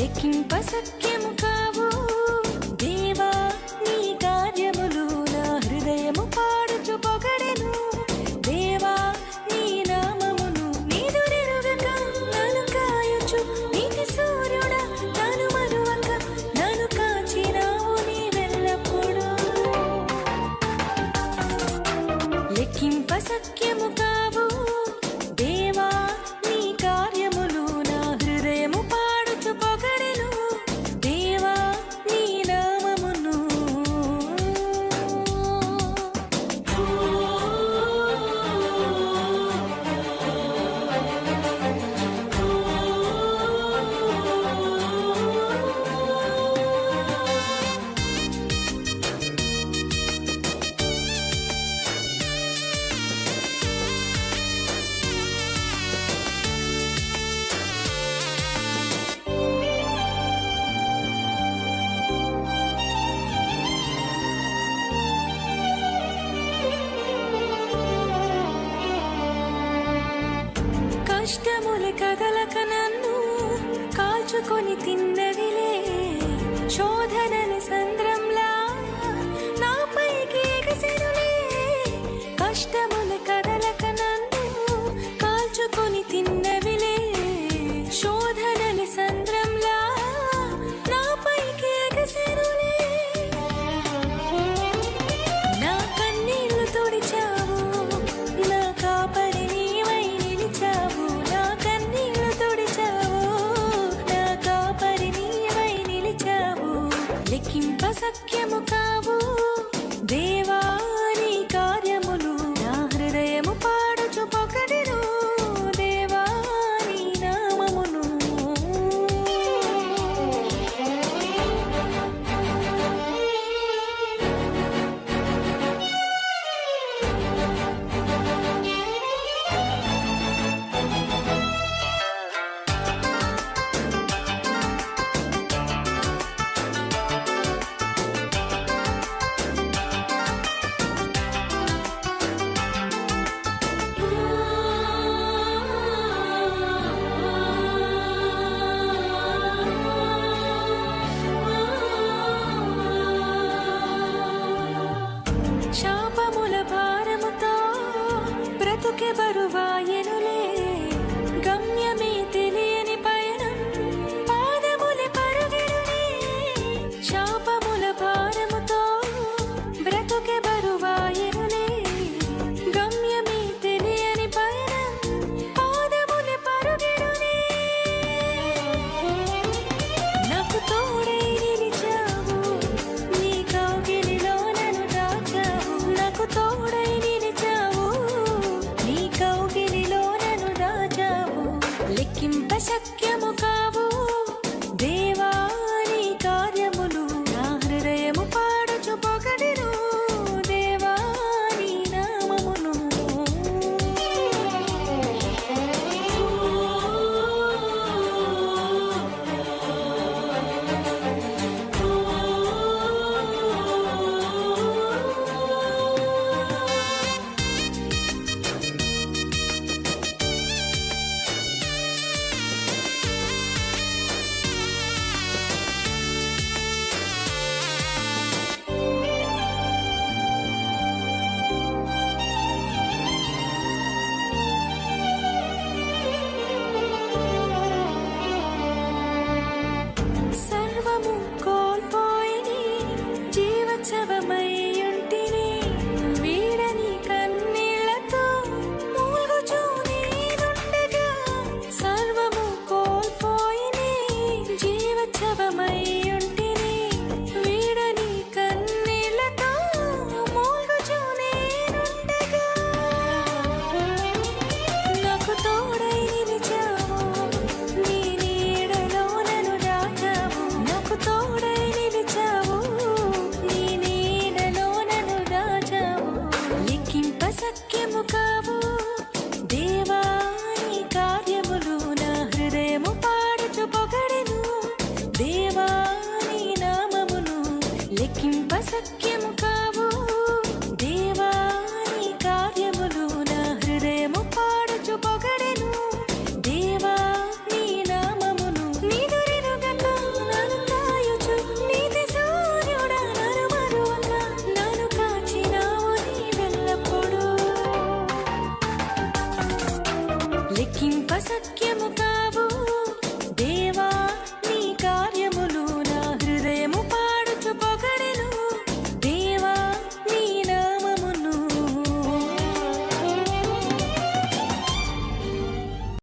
లెక్కింప సఖ్యము కావు దేవా నీ కార్యములు నా హృదయము పాడుచు పొగడెను దేవా నీ నామమును నీదురెరుగక నన్ను కాయుచు నీతి సూర్యుడా నన్ను మరువక నన్ను కాచినావు నీవెల్లప్పుడూ లెక్కింప సఖ్యము కావు దేవా నీ కార్యములు నా హృదయము పాడుచు పొగడెను దేవా నీ నామమును కష్టములు కదలక నన్ను కాల్చుకొని తిన్నవిలే శోధనలు సంద్రంలా నాపైకి ఎగసెనులే కష్టములు కదలక నన్ను కాల్చుకొని తిన్నవిలే శోధనలు సంద్రంలా నాపైకి ఎగసెనులే నా కన్నీళ్లు తుడిచావు నా కాపరి నీవై నిలిచావు నా కన్నీళ్లు తుడిచావు నా కాపరి నీవై నిలిచావు లెక్కింప సఖ్యము కావు దేవా నీ కార్యములు నా హృదయము పాడుచు పొగడెను దేవా నీ నామమును శాపముల భారముతో బ్రతుకే బరువాయెనులే గమ్యమే తెలియని పయనం పాదములే పరుగెడునే శాపముల భారముతో బ్రతుకే బరువాయెనులే గమ్యమే తెలియని పయనం పాదములే పరుగెడునే నాకు తోడై నిలిచావు నీ కౌగిలిలో నన్ను దాచావు నాకు తోడై నిలిచావు నీ కౌగిలిలో నన్ను దాచావు లెక్కింప శక్యము కావు దేవా నీ కార్యములు నా హృదయము పాడుచు పొగడెను దేవా నీ నామమును సర్వము కోల్పోయిని జీవోత్సవమయ్యుంటిని వీడని కన్నీళ్లతో మూల్గుచూ నేనుండగా సర్వము కోల్పోయిని జీవోత్సవమయ్యుంటిని వీడని కన్నీళ్లతో మూల్గుచూ నేనుండగా నాకు తోడై నిలిచావు నీ నీడలో నన్ను దాచావు నాకు తోడై నిలిచావు నీ నీడలో నన్ను దాచావు లెక్కింప సఖ్యము కావు దేవా నీ కార్యములు నా హృదయము పాడుచు పొగడెను దేవా నీ నామమును లెక్కింప సఖ్య